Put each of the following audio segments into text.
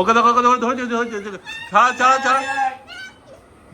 ওকে দেখো ধরে ছাড়া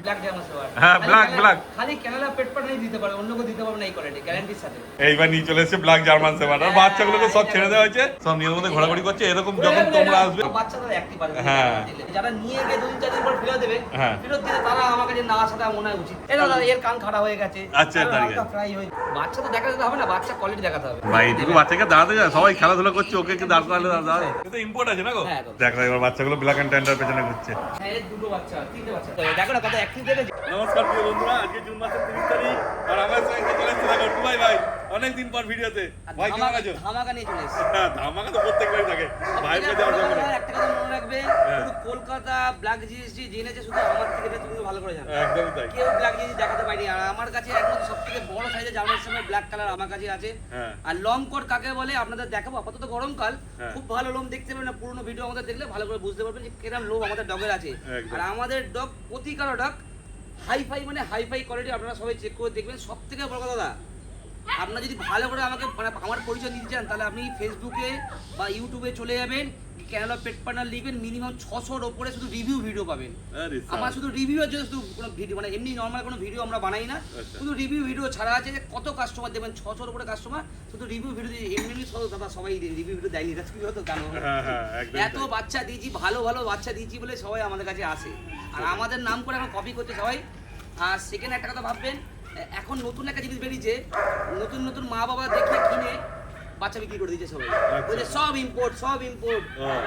ব্ল্যাক জার্মান শেপার্ড। হ্যাঁ, ব্ল্যাক খালি ক্যানাডা পেট পাট নাই দিতে পারে, অন্য কেউ দিতে পারবে না এই কোয়ালিটি, গ্যারান্টির সাথে। এইবার নিয়ে চলে এসেছে ব্ল্যাক জার্মান শেপার্ড। আর বাচ্চাগুলোকে সব ছেড়ে দেওয়া হয়েছে, সব নিজের মধ্যে ঘোরাঘুরি করছে। এরকম যখন তোমরা আসবে, বাচ্চারা অ্যাক্টিভ আছে, হ্যাঁ। যারা নিয়ে গিয়ে 2-4 দিন পর ফেরত দেবে, হ্যাঁ। ফেরত দিলে তারা আমার কাছে না আসাটা মনে হয় উচিত। এটা দাদা এর কান খাড়া হয়ে গেছে, আচ্ছা, দাঁড়িয়ে গেছে। ফ্রাই হয়ে বাচ্চা তো দেখাতে হবে না, বাচ্চা কোয়ালিটি দেখাতে হবে। ভাই এটুকু বাচ্চাকে দাঁড়াতে যায়, সবাই খেলাধুলা করছে, ওকে কি দাঁড় করালে দাঁড়াবে? এটা ইম্পোর্ট আছে না গো? হ্যাঁ, দেখো এবার বাচ্চাগুলো ব্ল্যাক এন্ড ট্যান্ডার পেছনে ঘুরছে। হ্যাঁ, এর দুটো বাচ্চা, তিনটে বাচ্চা। দেখো না কত অ্যাক্টিভ দেখেছে। নমস্কার প্রিয় বন্ধুরা, আজকে জুন মাসের 30 তারিখ আর আমার সঙ্গে চলে এসেছে দেখো টুবাই ভাই। অনেকদিন পর ভিডিওতে ভাই, কেমন আছো? ধামাকা নিয়ে চলে এসেছে। হ্যাঁ, ধামাকা তো প্রত্যেকবারই থাকে ভাই। একটা কথা মনে রাখবে, পুরো কলকাতা ব্ল্যাক জিএসটি জেনেছে শুধু আমার থেকে, এটা তুমি ভালো করে জানো। একদমই তাই। কেউ ব্ল্যাক জিনিস দেখাতে পারেনি। আর আমার কাছে একমাত্র সবথেকে বড় সাইজের জামার সময় ব্ল্যাক কালার আমার কাছে আছে। আর লং কোট কাকে বলে আপনাদের দেখাবো। আপাতত গরমকাল, খুব ভালো লোম দেখতে পাবেন না, পুরোনো ভিডিও আমাদের দেখলে ভালো করে বুঝতে পারবেন যে কিরকম লোম আমাদের ডগের আছে। আর আমাদের ডগ প্রতিকারও ডগ হাইফাই, মানে হাইফাই কোয়ালিটি। আপনারা সবাই চেক করে দেখবেন। সব থেকে বড় কথা দাদা, আপনারা যদি ভালো করে আমাকে মানে আমার পরিচয় দিতে চান, তাহলে আপনি ফেসবুকে বা ইউটিউবে চলে যাবেন, ক্যানাডা পেট পার্টনার লিখবেন, মিনিমাম 600-র ওপরে শুধু রিভিউ ভিডিও পাবেন। আমার শুধু রিভিউয়ের জন্য শুধু কোনো ভিডিও, মানে এমনি নর্মাল কোনো ভিডিও আমরা বানাই না, শুধু রিভিউ ভিডিও ছাড়া আছে। যে কত কাস্টমার দেখবেন 600-র উপরে কাস্টমার শুধু রিভিউ ভিডিও দিয়ে, এমনি দাদা সবাই রিভিউ ভিডিও দেয়নি, এটা কি হতো জানো? এত বাচ্চা দিয়েছি, ভালো ভালো বাচ্চা দিয়েছি বলে সবাই আমাদের কাছে আসে। আর আমাদের নাম করে এখন কপি করছে সবাই। আর সেকেন্ড একটা কথা ভাববেন, এখন নতুন একটা জিনিস বেরিয়েছে, নতুন নতুন মা বাবা দেখে কিনে বাচ্চা বিক্রি করে দিচ্ছে সবাই। বলছে সব import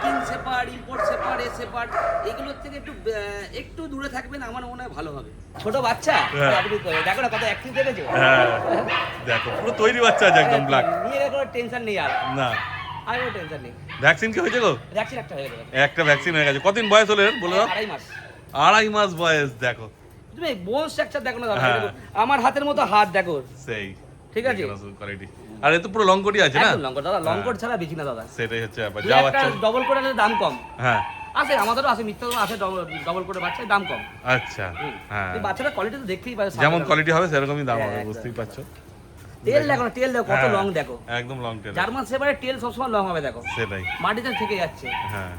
king shepherd, import shepherd, এ শেপার্ড, এগুলোর থেকে একটু দূরে থাকবেন, আমার মনে হয় ভালো হবে। ছোট বাচ্চা দেখো না কত অ্যাক্টিভ দেখেছো। দেখো পুরো তৈরি বাচ্চা আছে একদম ব্ল্যাক, নিয়ে কোনো টেনশন নেই আর না, আর কোনো টেনশন নেই। ভ্যাকসিন কি হয়েছে গো? ভ্যাকসিন একটা হয়ে গেল, একটা ভ্যাকসিন হয়ে গেছে। কতদিন বয়স হলো এর বলে দাও? 2.5 মাস। 2.5 মাস বয়স। দেখো তুমি বোন স্ট্রাকচার দেখো না দাদা, আমার হাতের মতো হাত দেখো, সেই ঠিক আছে কোয়ালিটি। আর এ তো পুরো লং কোটই আছে না? একদম লং কোট দাদা, লং কোট ছাড়া বেশি না দাদা। সেটাই হচ্ছে ব্যাপার। যা বাচ্চা ডবল কোট এর দাম কম। হ্যাঁ, আছে আমাদেরও আছে, মিথ্যা আছে, ডবল কোটের বাচ্চার দাম কম। আচ্ছা, হ্যাঁ, এই বাচ্চাটার কোয়ালিটি তো দেখতেই পাচ্ছ, যেমন কোয়ালিটি হবে সেরকমই দাম হবে, বুঝতেই পারছো। টেল দেখো না, টেল দেখো কত লং, দেখো একদম লং টেল। জার্মান শেপার্ডের টেল সবসময় লং হবে, দেখো সেটাই মাটিতে থেকে যাচ্ছে। হ্যাঁ,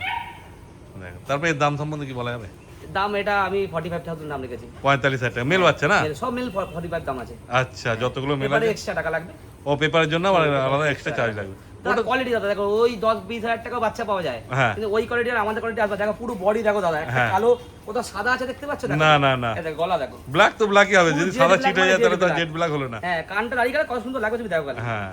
দেখো তারপরে এর দাম সম্বন্ধে কি বলা যাবে? দাম এটা আমি 45,000 দাম রেখেছি। 45,000 টাকা মেল বাচ্চা না? সব মিল 45 দাম আছে। আচ্ছা, যতগুলো মেল এবারে আছে এক্সট্রা টাকা লাগবে। ও পেপারের জন্য আলাদা এক্সট্রা চার্জ লাগবে। ওটা কোয়ালিটি দাদা দেখো, ওই 10-20 হাজার টাকা বাচ্চা পাওয়া যায়, কিন্তু ওই কোয়ালিটি আর আমাদের কোয়ালিটি আসবে। দেখো পুরো বডি দেখো দাদা, একটা কালো কোথাও সাদা আছে দেখতে পাচ্ছ? না না না, এটা গলা দেখো, ব্ল্যাক তো ব্ল্যাকই হবে, যদি সাদা ছিট হয়ে যায় তাহলে তো জেড ব্ল্যাক হলো না। হ্যাঁ, কানটা দাঁড়িয়ে গেলে কত সুন্দর লাগবে তুমি দেখো। হ্যাঁ,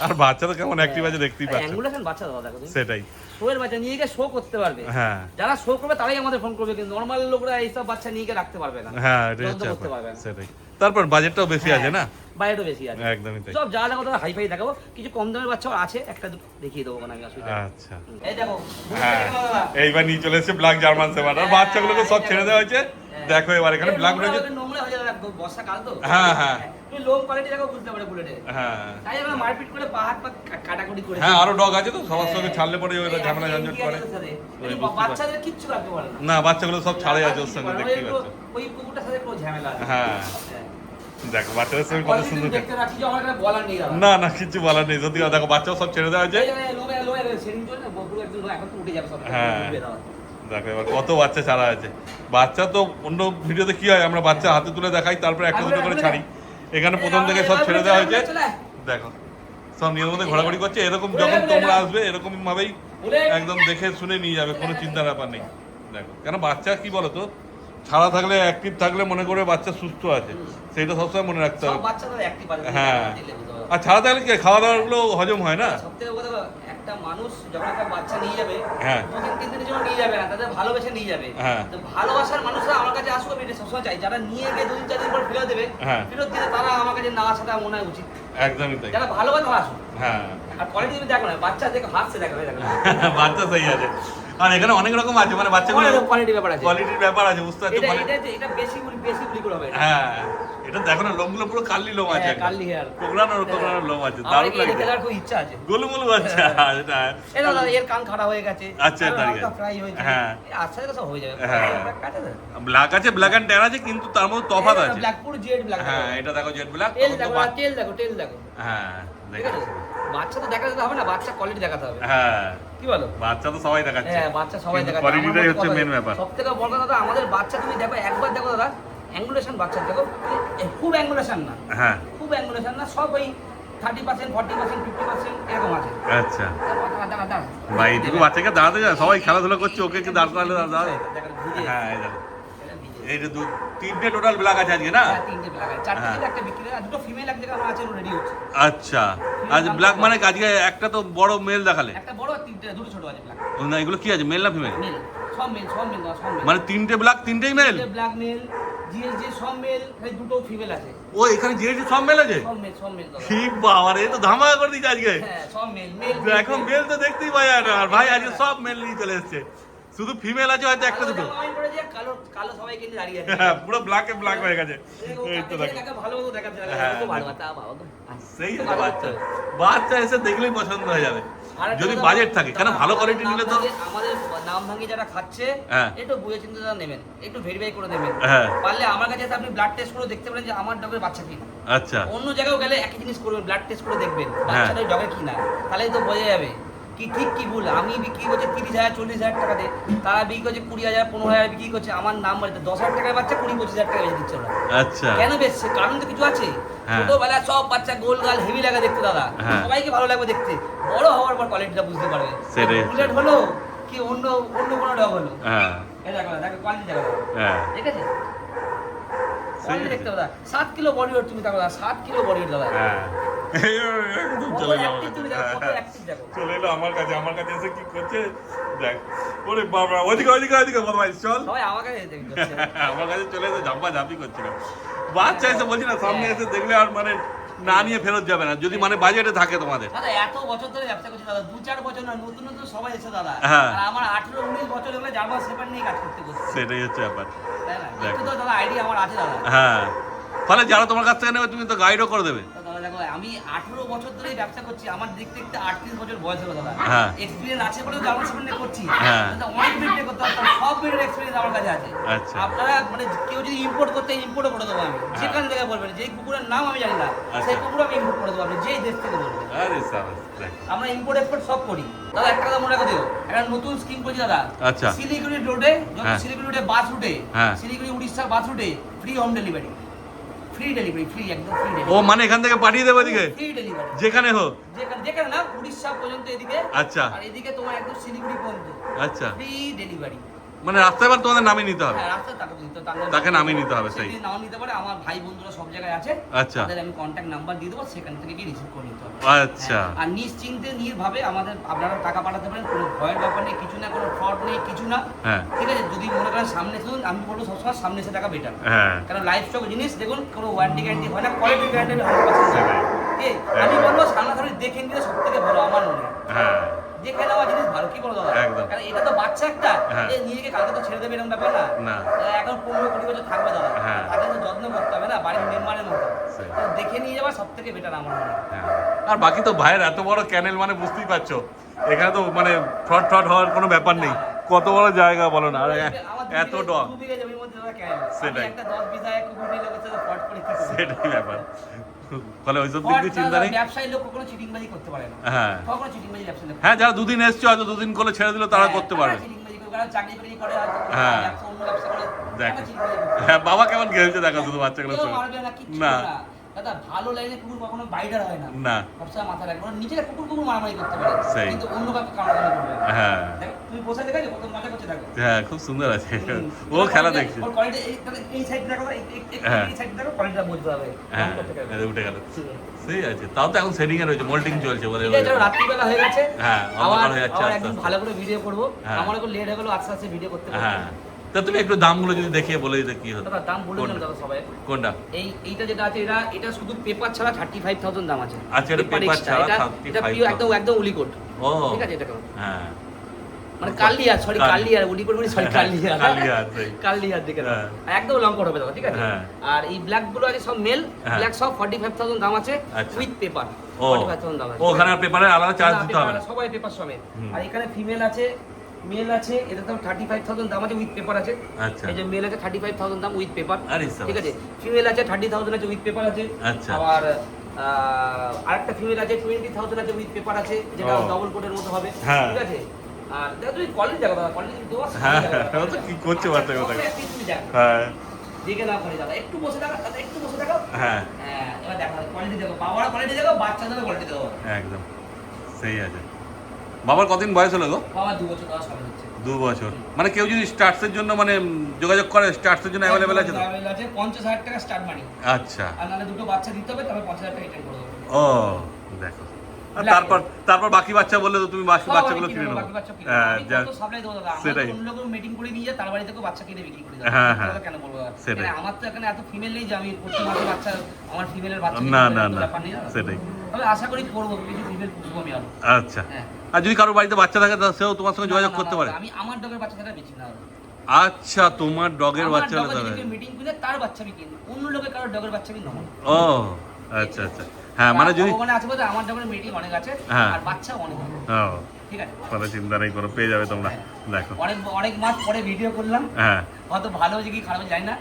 আর বাচ্চা তো কেমন অ্যাক্টিভ আছে দেখতেই পাচ্ছ। অ্যাঙ্গুলেশন বাচ্চা দাদা দেখো, সেটাই শোয়ের বাচ্চা নিয়ে গিয়ে শো করতে পারবে। হ্যাঁ, যারা শো করবে তারাই আমাদের ফোন করবে, কিন্তু নরমাল লোকরা এইসব বাচ্চা নিয়ে গিয়ে রাখতে পারবে না। হ্যাঁ, এটা হচ্ছে ব্যাপার। সেটাই, তারপর বাজেটটাও বেশি আছে না? বাইরেও বেশি আছে, একদমই তাই। সব যা দেখো দাদা হাইফাই দেখাবো, কিছু কম দামের বাচ্চাও আছে, একটা দুটো দেখিয়ে দেবো মানে আমি আসলে। আচ্ছা, এই দেখো, হ্যাঁ, এইবার নিয়ে চলে এসেছে ব্ল্যাক জার্মান শেপার্ড। আর বাচ্চাগুলোকে সব ছেড়ে দেওয়া হয়েছে। দেখো এবার এখানে ব্ল্যাক রয়েছে, নোংরা হয়ে যাবে বর্ষাকাল তো। হ্যাঁ হ্যাঁ, তুমি লোম কোয়ালিটি দেখো বুঝতে পারবে বুলেটে। হ্যাঁ, তাই আমরা মারপিট করে পাহাড় পা কাটাকুটি করে। হ্যাঁ, আরো ডগ আছে তো, সবার সঙ্গে ছাড়লে পরে ওরা ঝামেলা ঝঞ্ঝট করে। বাচ্চাদের কিচ্ছু রাখতে পারে না। না, বাচ্চাগুলো সব ছাড়ে আছে ওর সঙ্গে, দেখতেই পাচ্ছ। ওই কুকুরটার সাথে কোনো ঝামেলা আছে। হ্যাঁ, দেখো বাচ্চাদের সঙ্গে কত সুন্দর। দেখতে রাখছি যে আমার কাছে বলার নেই দাদা। না না, কিছু বলার নেই, সত্যি কথা। দেখো বাচ্চাও সব ছেড়ে দেওয়া হয়েছে। লোমে সেটিং চলে না, বকুল একদম এখন তো উঠে যাবে সব। হ্যাঁ, দেখো এবার কত বাচ্চা ছাড়া আছে। বাচ্চা তো অন্য ভিডিওতে কি হয়, আমরা বাচ্চা হাতে তুলে দেখাই, তারপরে একটা দুটো করে ছাড়ি। এখানে প্রথম থেকে সব ছেড়ে দেওয়া হয়েছে। দেখো সব নিজের মধ্যে ঘোরাঘুরি করছে। এরকম যখন তোমরা আসবে, এরকম ভাবেই একদম দেখে শুনে নিয়ে যাবে, কোনো চিন্তার ব্যাপার নেই। দেখো কেন বাচ্চা কি বলো তো, ছাড়া থাকলে অ্যাক্টিভ থাকলে মনে করে বাচ্চা সুস্থ আছে, সেটা সবসময় মনে রাখতে হবে। হ্যাঁ, আর ছাড়া থাকলে কি খাওয়া দাওয়া গুলো হজম হয় না। একটা মানুষ যখন একটা বাচ্চা নিয়ে যাবে, হ্যাঁ, 2-3 দিনের জন্য নিয়ে যাবে না, তাদের ভালোবেসে নিয়ে যাবে। হ্যাঁ, তো ভালোবাসার মানুষরা আমার কাছে আসবে, এটা সবসময় চাই। যারা নিয়ে গিয়ে 2-4 দিন পর ফেরত দেবে, ফেরত দিলে তারা আমার কাছে না আসাটা মনে হয় উচিত। একদমই তাই। যারা ভালোবাসে তারা আসুন। হ্যাঁ, আর কোয়ালিটি তুমি দেখো না, বাচ্চা দেখো হাসছে, দেখো বাচ্চা সেই আছে। আর এখানে অনেক রকম আছে, মানে বাচ্চাগুলো কোয়ালিটির ব্যাপার আছে, কোয়ালিটির ব্যাপার আছে, বুঝতে পারছো? এটা বেশি গুলি করে হবে। হ্যাঁ, এটা দেখো না, লোমগুলো পুরো কার্লি লোম আছে, কার্লি হেয়ার, কোকড়ানো লোম আছে, দারুণ লাগে। এটা খুব ইচ্ছা আছে, গোলুমুলু বাচ্চা এটা। এটা দাদা এর কান খাড়া হয়ে গেছে, আচ্ছা, দাঁড়িয়ে গেছে, ফ্রাই হয়েছে। হ্যাঁ, আচ্ছা এটা সব হয়ে যাবে। হ্যাঁ, ব্ল্যাক আছে, ব্ল্যাক এন্ড ট্যান আছে, কিন্তু তার মধ্যে তফাৎ আছে। ব্ল্যাক পুরো জেড ব্ল্যাক। হ্যাঁ, এটা দেখো জেড ব্ল্যাক। টেল দেখো। হ্যাঁ, ঠিক আছে, বাচ্চা তো দেখাতে হবে না, বাচ্চা কোয়ালিটি দেখাতে হবে। হ্যাঁ, কি বলো? বাচ্চা তো সবাই দেখাচ্ছে। হ্যাঁ বাচ্চা সবাই দেখাচ্ছে, কোয়ালিটিটাই হচ্ছে মেন ব্যাপার। সবথেকে বড় কথা দাদা, আমাদের বাচ্চা তুমি দেখো, একবার দেখো দাদা অ্যাঙ্গুলেশন বাচ্চা দেখো, খুব অ্যাঙ্গুলেশন না, হ্যাঁ খুব অ্যাঙ্গুলেশন না, সব ওই 30%, 40%, 50% এরকম আছে। আচ্ছা দাঁড়া দাঁড়া ভাই এটুকু বাচ্চাকে দাঁড়াতে যায়, সবাই খেলাধুলা করছে, ওকে কি দাঁড় করালে দাঁড়াবে? দেখো, ভিজে। হ্যাঁ এই দেখো, এই যে তিনটে টোটাল ব্ল্যাক আছে আজকে না? হ্যাঁ, তিনটে ব্ল্যাক আছে, চারটে থেকে একটা বিক্রি হয়, আর দুটো ফিমেল এক জায়গায় আমার আছে, রেডি হচ্ছে। আচ্ছা আজ ব্ল্যাক মানে আজকে একটা তো বড় মেল দেখালে একটা বড় আর তিনটে, দুটো ছোট আছে ব্ল্যাক। না, এগুলো কি আছে, মেল না ফিমেল? মেল, সব মেল, সব মেল, সব মেল। মানে তিনটে ব্ল্যাক তিনটেই মেল? ব্ল্যাক মেল, জিএসজি সব মেল, এই দুটো ফিমেল আছে। ও এখানে জিএসটি সব মেল আছে? সব মেল, সব মেল দাদা। ঠিক বাবা রে, এ তো ধামাকা করে দিচ্ছে আজকে। হ্যাঁ সব মেল, মেল। এখন মেল তো দেখতেই পাই না, আর ভাই আজকে সব মেল নিয়ে চলে এসেছে, শুধু ফিমেল আছে হয়তো একটা দুটো। কালো কালো সবাইকে নিয়ে দাঁড়িয়ে আছে। হ্যাঁ পুরো ব্ল্যাক এ ব্ল্যাক হয়ে গেছে। এই তো দেখো, ভালো মতো দেখাচ্ছে, হ্যাঁ, খুব ভালো কথা বাবা। সেই তো বাচ্চা, বাচ্চা এসে দেখলেই পছন্দ হয়ে যাবে যদি বাজেট থাকে, কেন ভালো কোয়ালিটি নিলে তো। আমাদের নাম ভাঙি যারা খাচ্ছে হ্যাঁ। একটু বুঝে চিন্তে তারা নেবেন, একটু ভেরিফাই করে নেবেন। হ্যাঁ। পারলে আমার কাছে এসে আপনি ব্লাড টেস্ট করে দেখতে পারেন যে আমার ডগের বাচ্চা কিনা। আচ্ছা অন্য জায়গায় গেলে একই জিনিস করবেন, ব্লাড টেস্ট করে দেখবেন বাচ্চাটার ডগে কিনা, তাহলেই তো বোঝা যাবে কি ঠিক কি ভুল। আমি বিক্রি করছি 30,000 40,000 টাকাতে, তারা বিক্রি করছে 20,000 15,000 বিক্রি করছে। আমার নাম বলতে 10,000 টাকার বাচ্চা 20-25,000 টাকা বেঁচে দিচ্ছে ওরা। আচ্ছা কেন বেচছে? কারণ তো কিছু আছে। হ্যাঁ। ছোটবেলা সব বাচ্চা গোল গাল হেভি লাগে দেখতে দাদা, হ্যাঁ। সবাইকে ভালো লাগবে দেখতে, বড় হওয়ার পর কোয়ালিটিটা বুঝতে পারবে। সেটাই। বুলেট হলো কি অন্য অন্য কোনো ডগ হলো, হ্যাঁ এই দেখো দেখো কোয়ালিটি দেখো, হ্যাঁ ঠিক আছে? কোয়ালিটি দেখতে দাদা, 7 কিলো বডি ওয়েট, তুমি দেখো দাদা 7 কিলো বডি ওয়েট দাদা। হ্যাঁ একদম কত চলে এলো আমার active তুমি দেখো, কত কাছে। active দেখো। চলে এলো আমার কাছে, আমার কাছে এসে কি করছে দেখ। ওরে বাবা, ওইদিকে ওইদিকে ওইদিকে বদমাইশ চল। সবাই আমাকে দেখছে। আমার কাছে চলে এসে ঝাম্পা ঝাঁপি করছিল। বাচ্চা এসে বলছি না, সামনে এসে দেখলে আর মানে না নিয়ে ফেরত যাবে না, যদি মানে বাজেটে থাকে তোমাদের। দাদা এত বছর ধরে ব্যবসা করছি দাদা, 2-4 বছর না, নতুন নতুন সবাই এসে দাদা। হ্যাঁ। আর আমার 18-19 বছর হলে জার্মান শেপার্ড নিয়ে কাজ করতে করতে, সেটাই হচ্ছে ব্যাপার। তাই না? দেখো। একটু তো দাদা আইডিয়া আমার আছে দাদা। হ্যাঁ, ফলে যারা তোমার কাছ থেকে নেবে তুমি তো গাইডও করে দেবে। তো দাদা দেখো, আমি 18 বছর ধরেই ব্যবসা করছি, আমার দেখতে দেখতে 38 বছর বয়স হলো দাদা। হ্যাঁ। এক্সপিরিয়েন্স আছে বলে জার্মান শেপার্ড নিয়ে করছি। হ্যাঁ। দাদা অনেক ব্রিড নিয়ে করতে পারতাম, সব ব্রিডের এক্সপিরিয়েন্স আমার কাছে আছে। আচ্ছা। আপনারা মানে কেউ যদি ইম্পোর্ট করতে ইম্পোর্টও করে দেবো আমি, যেখান থেকে বলবেন, যেই কুকুরের নাম আমি জানি না সেই কুকুর আমি ইম্পোর্ট করে দেবো, আপনি যেই দেশ থেকে বলবেন। আরে সাবাস, দেখ। আমরা ইম্পোর্ট এক্সপোর্ট সব করি দাদা। একটা কথা মনে রাখো, একটা নতুন স্কিম করছি দাদা। আচ্ছা। শিলিগুড়ি রোডে, যত হ্যাঁ। শিলিগুড়ি রোডে বাস রুটে, হ্যাঁ। শিলিগুড়ি উড়িষ্যা বাস রুটে free home delivery, free delivery, free একদম ফ্রি ও ডেলিভারি, মানে এখান থেকে পাঠিয়ে দেবে ওদিকে ফ্রি ডেলিভারি, যেখানে হোক? যেখানে যেখানে না, উড়িষ্যা পর্যন্ত এদিকে, আচ্ছা আর এদিকে তোমার একদম শিলিগুড়ি পর্যন্ত আচ্ছা, ফ্রি ডেলিভারি। মানে রাস্তায় এবার তোমাদের নামিয়ে নিতে হবে? হ্যাঁ, রাস্তায় টাকা দিতে হবে, তাকে নামিয়ে নিতে হবে, সেই। যদি নাও নিতে পারে, আমার ভাই বন্ধুরা সব জায়গায় আছে, আচ্ছা। তাদের আমি কন্ট্যাক্ট নাম্বার দিয়ে দেবো, সেখান থেকে গিয়ে রিসিভ করে নিতে হবে। আচ্ছা হ্যাঁ, আর নিশ্চিন্তে নির্ভাবে আমাদের আপনারা টাকা পাঠাতে পারেন, কোনো ভয়ের ব্যাপার নেই, কিছু না, কোনো ফ্রড নেই, কিছু না। হ্যাঁ ঠিক আছে? যদি মনে করেন সামনে শুনুন, আমি বলবো সবসময় সামনে এসে টাকা বেটার, হ্যাঁ কারণ লাইফ স্টক জিনিস দেখুন, কোনো ওয়ারেন্টি গ্যারান্টি হয় না, কোয়ালিটি গ্যারান্টি 100% সেটাই। ঠিক, আমি বলবো সামনাসামনি দেখে নিলে সব থেকে ভালো আমার মনে হয়। হ্যাঁ দেখে নেওয়া জিনিস ভালো, কি বলো দাদা? একদম। কারণ এটা তো বাচ্চা একটা, হ্যাঁ। এ নিজেকে কালকে তো ছেড়ে দেবে এরকম ব্যাপার না। না। এখন 15-20 বছর থাকবে দাদা, হ্যাঁ। তাকে তো যত্ন করতে হবে না, বাড়ির মেম্বারের মতো। সেই। তো দেখে নিয়ে যাওয়া সব থেকে বেটার আমার মনে হয়। হ্যাঁ। আর বাকি তো ভাইয়ের এত বড় ক্যানেল, মানে বুঝতেই পারছো এখানে তো মানে ফ্রড ফ্রড হওয়ার কোনো ব্যাপার নেই। কত বড় জায়গা বলো না, আর এত ডগ, 2 বিঘা জমির মধ্যে দাদা কেন? সেটাই। আমি একটা 10 বিঘা কুকুর নিয়ে লোকের সাথে ফ্রড করে কি করব? সেটাই ব্যাপার। ফলে ওইসব দিক দিয়ে চিন্তা নেই। ব্যবসায়ী লোক কখনো চিটিংবাজি করতে পারে না। হ্যাঁ কখনো চিটিংবাজি ব্যবসায়ী লোক। হ্যাঁ, যারা দুদিন এসছে হয়তো দুদিন করে ছেড়ে দিল, তারা করতে পারে। চিটিংবাজি করে, কারণ চাকরি বাকরি করে, হয়তো কোনো হ্যাঁ। ব্যবসা, অন্য ব্যবসা করে, দেখো। তারা চিটিংবাজি করতে পারে। হ্যাঁ, বাবা কেমন খেলছে দেখো শুধু বাচ্চাগুলো কেউ মারবে না, কিচ্ছু না না। দাদা ভালো লাইনে কুকুর কখনো বাইডার হয় না। না। সবসময় মাথা রাখবে, ওরা নিজেরা কুকুর মারামারি করতে পারে, সেই। কিন্তু অন্য কাউকে কামড়াকামড়ি করবে না। হ্যাঁ দেখো, তুমি বসে দেখো, কত মজা করছে দেখো। হ্যাঁ, খুব সুন্দর আছে। ও খেলা দেখছে। ওর কোয়ালিটি এই সাইড দেখো, হ্যাঁ। এই সাইড দেখো, কোয়ালিটিটা বুঝতে হবে। হ্যাঁ উঠে গেল, সেই আছে। তাও তো এখন সেটিং এ রয়েছে, মোল্টিং চলছে বলে। ঠিক আছে, চলো, রাত্রিবেলা হয়ে গেছে। হ্যাঁ, অন্ধকার হয়ে যাচ্ছে আবার আস্তে একদম আস্তে। ভালো করে ভিডিও করবো। হ্যাঁ। আমার একটু লেট হয়ে গেলো আস্তে আস্তে ভিডিও করতে করতে। হ্যাঁ, তা তুমি একটু দামগুলো যদি দেখিয়ে বলে দিতে কি হতো। দাদা দাম বলে দিলাম দাদা সবাই। কোনটা? এইটা যেটা আছে, এটা শুধু পেপার ছাড়া 35,000 দাম আছে। আচ্ছা, এটা paper extra, ছাড়া এটা 35,000 একদম একদম উলিকোট। ও ঠিক আছে, এটা কেমন? হ্যাঁ, মানে কালিয়া, সরি কালিয়া, উলিকোট মানে সরি কালিয়া। কালিয়া, সেই। কালিয়া দিকে দাও। হ্যাঁ। একদম লং কোট হবে দাদা, ঠিক আছে? হ্যাঁ। আর এই ব্ল্যাক গুলো আছে সব মেল, হ্যাঁ। ব্ল্যাক সব 45,000 দাম আছে আচ্ছা। With paper. ও 45,000 দাম আছে। ও, ওখানে পেপারে আলাদা চার্জ দিতে হবে না? সবাই পেপার সমেত। হুম। আর এখানে ফিমেল আছে, মেল আছে, এটা তো 35,000 দাম আছে উইথ পেপার আছে। আচ্ছা। এই যে মেল আছে 35,000 দাম উইথ পেপার। আরে সাবাস। ঠিক আছে, ফিমেল আছে 30,000 আছে উইথ পেপার আছে। আচ্ছা। আবার আরেকটা ফিমেল আছে 20,000 আছে উইথ পেপার আছে, যেটা ডবল কোটের মতো হবে, হ্যাঁ। ঠিক আছে। আর দেখো তুমি কোয়ালিটি দেখো দাদা, কোয়ালিটি কিন্তু দোয়া হ্যাঁ ও তো কি করছে বাচ্চা কথা। হ্যাঁ দেখে না করে দাদা, একটু বসে থাকো দাদা, একটু বসে থাকো। হ্যাঁ হ্যাঁ, এবার দেখো কোয়ালিটি দেখো, বাবার কোয়ালিটি দেখো, বাচ্চাদের কোয়ালিটি দেখো। একদম সেই আছে। বাবার কতদিন বয়স হলো গো? বাবা 2 বছর 10 হবে হচ্ছে। 2 বছর। মানে কেউ যদি স্টার্টসের জন্য মানে যোগাযোগ করে, স্টার্টসের জন্য অ্যাভেলেবেল আছে তো? অ্যাভেলেবেল আছে, 50,000 টাকা স্টার্ট মানি। আচ্ছা। আর নালে দুটো বাচ্চা দিতে হবে, তবে 50,000 টাকা রিটার্ন করে দেবো। ও দেখো। আর তারপর বাকি বাচ্চা বললে তো তুমি বাকি বাচ্চাগুলো কিনে নেবো। হ্যাঁ সাপ্লাই দেবো দাদা। সেটাই। অন্য লোকের মিটিং করে নিয়ে যায়, তার বাড়ি থেকে বাচ্চা কিনে বিক্রি করে দেবো। হ্যাঁ, হ্যাঁ। কেন বলবো দাদা? সেটাই। মানে আমার তো এখানে এত ফিমেল নেই যে আমি প্রতি মাসে বাচ্চা, আমার ফিমেলের বাচ্চা না, কিনে না, দেবো, না। ব্যাপার নেই দাদা। সেটাই। তবে আশা করি করবো, কিছু ফিমেল পুষবো আমি আরো। আচ্ছা। হ্যাঁ। আর যদি কারোর বাড়িতে বাচ্চা থাকে তাহলে সেও তোমার সঙ্গে যোগাযোগ করতে পারে? আমি আমার ডগের বাচ্চা ছাড়া বেশি না। আচ্ছা, তোমার ডগের বাচ্চা হলে তবে। মিটিং করে তার বাচ্চা আমি কিনবো, অন্য লোকের কারোর ডগের বাচ্চা আমি নেবো না। ও আচ্ছা আচ্ছা। হ্যাঁ মানে যদি ওখানে আছে বলতে আমার ডগের মিটিং অনেক আছে, হ্যাঁ। আর বাচ্চা অনেক আছে। ও ঠিক আছে, কোনো চিন্তা নেই, কোনো পেয়ে যাবে তোমরা। দেখো অনেক মাস পরে ভিডিও করলাম, হ্যাঁ হয়তো ভালো হয়েছে কি খারাপ হয়েছে জানি না।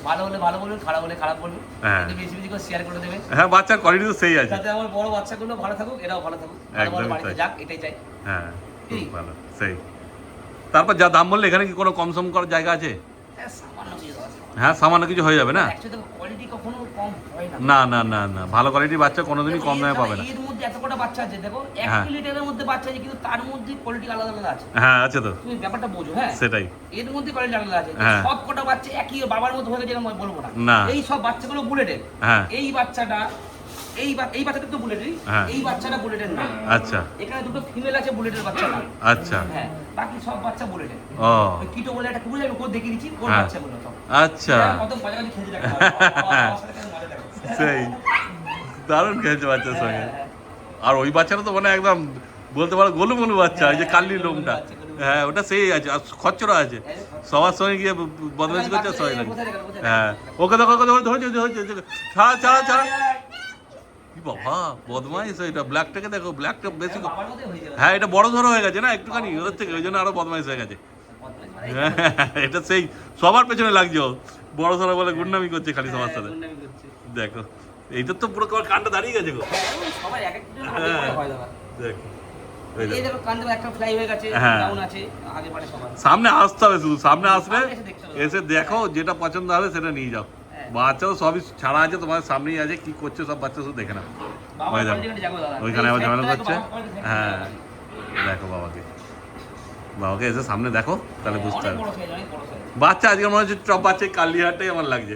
ভালো হলে ভালো বলবেন, খারাপ হলে খারাপ বলবেন, হ্যাঁ। একটু বেশি বেশি করে শেয়ার করে দেবেন। হ্যাঁ বাচ্চার কোয়ালিটি তো সেই আছে। যাতে আমার বড় বাচ্চাগুলো ভালো থাকুক, এরাও ভালো থাকুক, ভালো ভালো একদমই বাড়িতে তাই। যাক, এটাই চাই। হ্যাঁ খুব কি? ভালো সেই। তারপর যা দাম বললে এখানে কি কোনো কম সম করার জায়গা আছে? হ্যাঁ, সামান্য কিছু দেওয়া আছে। হ্যাঁ সামান্য কিছু হয়ে যাবে না? Actually দেখো, quality কখনো কম হয় না। না না না না, ভালো কোয়ালিটির বাচ্চা কোনোদিনই কম দামে পাবে না। এর মধ্যে এত কটা বাচ্চা আছে, দেখো হ্যাঁ। 1 লিটারের মধ্যে বাচ্চা আছে, কিন্তু তার মধ্যে কোয়ালিটি আলাদা আলাদা আছে। হ্যাঁ আছে তো, তুমি ব্যাপারটা বোঝো। হ্যাঁ, সেটাই। এর মধ্যে কোয়ালিটি আলাদা আছে। হ্যাঁ। সব কটা বাচ্চা একই বাবার মতো হয়ে গেছে আমি বলবো না। না। এই সব বাচ্চাগুলো বুলেটের। হ্যাঁ এই বাচ্চাটা, এই বাচ্চাটা তো বুলেটেরই। হ্যাঁ। এই বাচ্চাটা বুলেটের না। আচ্ছা এখানে দুটো ফিমেল আছে বুলেটের বাচ্চা না। আচ্ছা। হ্যাঁ, বাকি সব বাচ্চা বুলেটের। ও ওই কিটো বলে একটা কুকুর আমি কোড দেখিয়ে দিচ্ছি, কোন হ্যাঁ। বাচ্চাগুলো সব। আচ্ছা কত মজাকাজি খেলতে থাকে আমার সাথে কেন মজা দেখো। সেই দারুণ খেয়েছে বাচ্চার সঙ্গে। হ্যাঁ, আর ওই বাচ্চাটা তো মানে একদম বলতে পারো গোলুমলু বাচ্চা, এই যে কাল্লি লোমটা। হ্যাঁ ওটা সেই আছে, আর খচ্চরা আছে, সবার সঙ্গে গিয়ে বদমাইশি করছে সবাই লাগে। হ্যাঁ ওকে দেখো, ওকে ধরেছে ছাড়া ছাড়া ছাড়া। কি বাবা বদমাইশ এটা, ব্ল্যাকটাকে দেখো, ব্ল্যাকটা বেশি। বাবার মতোই হয়ে যাবে। হ্যাঁ এটা বড় ধরো হয়ে গেছে না একটুখানি ওদের থেকে, ওই জন্য আরো বদমাইশ হয়ে গেছে। হ্যাঁ, এটা সেই সবার পেছনে লাগছে ও, বড় ধরো বলে গুন্ডামি করছে খালি সবার সাথে। গুন্ডামি করছে। দেখো এইটা তো পুরো কানটা দাঁড়িয়ে গেছে গো। সবাই এক একজন হ্যাঁ। আগে হয় দাদা। দেখো এই দেখো কান্দে একটা ফ্লাই হয়ে গেছে, হ্যাঁ। ডাউন আছে, আগে পারে সবার। সামনে আসতে হবে, শুধু সামনে আসলে সামনে এসে দেখতে হবে। এসে দেখো, যেটা পছন্দ হবে সেটা নিয়ে যাও। হ্যাঁ। বাচ্চা তো সবই ছাড়া আছে, তোমার সামনেই আছে, কি করছে সব বাচ্চা শুধু দেখে নাও। বাবার ওই দেখো কোয়ালিটি যাবো দাদা। ওইখানে আবার এই ঝামেলা সাইডটা করছে। দেখো, বাবার কোয়ালিটি হ্যাঁ দেখো। দেখো বাবাকে এসে সামনে দেখো, তাহলে বুঝতে অনেক পারবে। বড় সাইজ, অনেক বড় সাইজ। বাচ্চা আজকে মনে হচ্ছে টপ বাচ্চা কালিহাটটাই আমার লাগছে।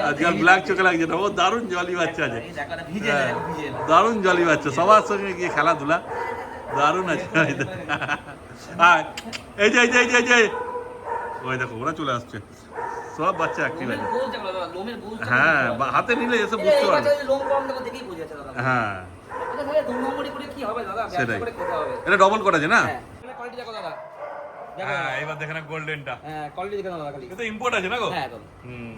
আজকাল ব্ল্যাক চোখে লাগছে না, ও দারুণ জলি বাচ্চা আছে। এই দেখো, এটা ভিজে হ্যাঁ, যায়, ভিজে যায়। দারুণ জলি বাচ্চা, সবার সঙ্গে গিয়ে খেলাধুলা দারুণ আছে। আর এই যে এই যে এই যে এই যে ওই দেখো ওরা চলে আসছে, সব বাচ্চা অ্যাক্টিভ লোমের আছে। গোল দেখো দাদা, লোমের গোল দেখো। হ্যাঁ হাতে নিলে এসে এই বুঝতে পারবে। বাচ্চাদের লোম কম দেখো, দেখেই বোঝা যাচ্ছে দাদা। হ্যাঁ এটা তাহলে 2 নম্বরই করে কি হবে দাদা? ব্যবসা সেটাই। করে খেতে হবে। এটা ডবল করা আছে না? হ্যাঁ, কোয়ালিটি দেখো দাদা। দেখো হ্যাঁ দাদা। এবার দেখেন গোল্ডেনটা, হ্যাঁ, কোয়ালিটি দেখো দাদা খালি। এটা ইম্পোর্ট আছে না গো? হ্যাঁ, দাদা।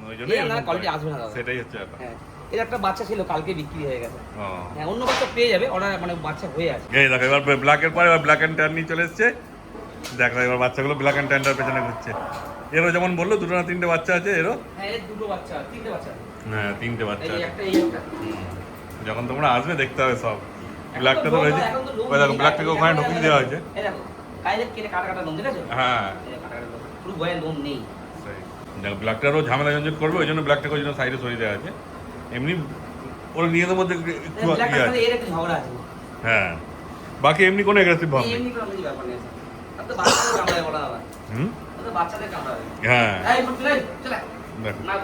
ওই জন্য এই না কোয়ালিটি আসবে না দাদা। সেটাই হচ্ছে ব্যাপার। হ্যাঁ, এর একটা বাচ্চা ছিল, কালকে বিক্রি হয়ে গেছে। ও হ্যাঁ, অন্য বাচ্চা পেয়ে যাবে, ওরা মানে বাচ্চা হয়ে আছে। এই দেখো এবার ব্ল্যাকের পরে এবার ব্ল্যাক অ্যান্ড ট্যান নিয়ে চলে এসছে। দেখো এবার বাচ্চাগুলো ব্ল্যাক অ্যান্ড ট্যানটার পেছনে ঘুরছে। এরও যেমন বললো 2 না 3টে বাচ্চা আছে এরও। হ্যাঁ, এর দুটো বাচ্চা, তিনটে বাচ্চা। হ্যাঁ 3টে বাচ্চা এই আছে। একটা, এই একটা। যখন তোমরা আসবে দেখতে হবে সব। ব্ল্যাকটা তো রয়েছে, ওই দেখো ব্ল্যাকটাকে ওখানে ঢুকিয়ে দেওয়া হয়েছে। এই দেখো, কাইলে কেটে কাটা কাটা লোম, ঠিক আছে? হ্যাঁ এই কাটা কাটা লোম, পুরো বয়ে লোম নেই। সেই। দেখো ব্ল্যাকটারও ঝামেলা ঝঞ্ঝট করবে, ওই জন্য ব্ল্যাকটাকে ওই জন্য সাইডে সরিয়ে দেওয়া আছে। এমনি ওর নিজেদের মধ্যে একটু ব্ল্যাক ইয়ে এর আছে। এর একটা ঝগড়া আছে। হ্যাঁ বাকি এমনি কোনো এগ্রেসিভ ভাব এই নেই। এমনি কোনো কিছু ব্যাপার নেই। আর তো বাচ্চাদের কামড়ায় বলা দাদা। হুম আর তো বাচ্চাদের কামড়ায়। হ্যাঁ এই চলে চলে। দেখো না,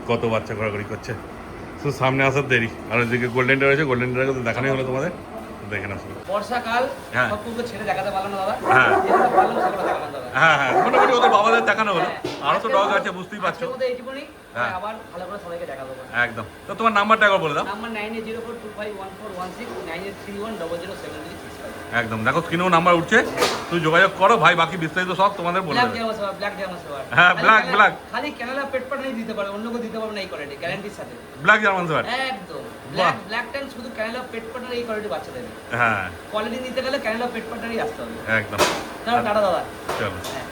কত বাচ্চা ঘোরাঘুরি করছে, শুধু সামনে আসার দেরি। আর ওইদিকে গোল্ডেনটা রয়েছে, গোল্ডেনটাকে তো দেখানোই হলো তোমাদের, দেখে না শুধু। বর্ষাকাল হ্যাঁ। সব কুকুরকে ছেড়ে দেখাতে পারলাম না দাদা। হ্যাঁ। যেটা পারলাম সেটা দেখালাম দাদা। হ্যাঁ হ্যাঁ মোটামুটি ওদের বাবাদের দেখানো হলো, আরও তো ডগ আছে বুঝতেই পারছো। আজকের মধ্যে এইটুকুনি, হ্যাঁ। আবার ভালো করে সবাইকে দেখাবো। একদম। তো তোমার নাম্বারটা একবার বলে দাও। নাম্বার 9804251416 9831007365। একদম দেখো স্ক্রিনেও নাম্বার উঠছে, তুমি যোগাযোগ করো ভাই, বাকি বিস্তারিত সব তোমাদের বলে ব্ল্যাক দেবে। জামা সবার, ব্ল্যাক জামা সবার। হ্যাঁ, black, black। খালি ক্যানালা পেট পাটাই দিতে পারে, অন্য কেউ দিতে পারবে না এই কোয়ালিটি, গ্যারান্টির সাথে। Black German sir. একদম বাহ। ব্ল্যাক টাইম শুধু ক্যানালা পেট পাটার এই কোয়ালিটি বাচ্চা দেবে। হ্যাঁ কোয়ালিটি নিতে গেলে ক্যানালা পেট পাটারই আসতে হবে। একদম। দাদা টাটা দাদা। চলো।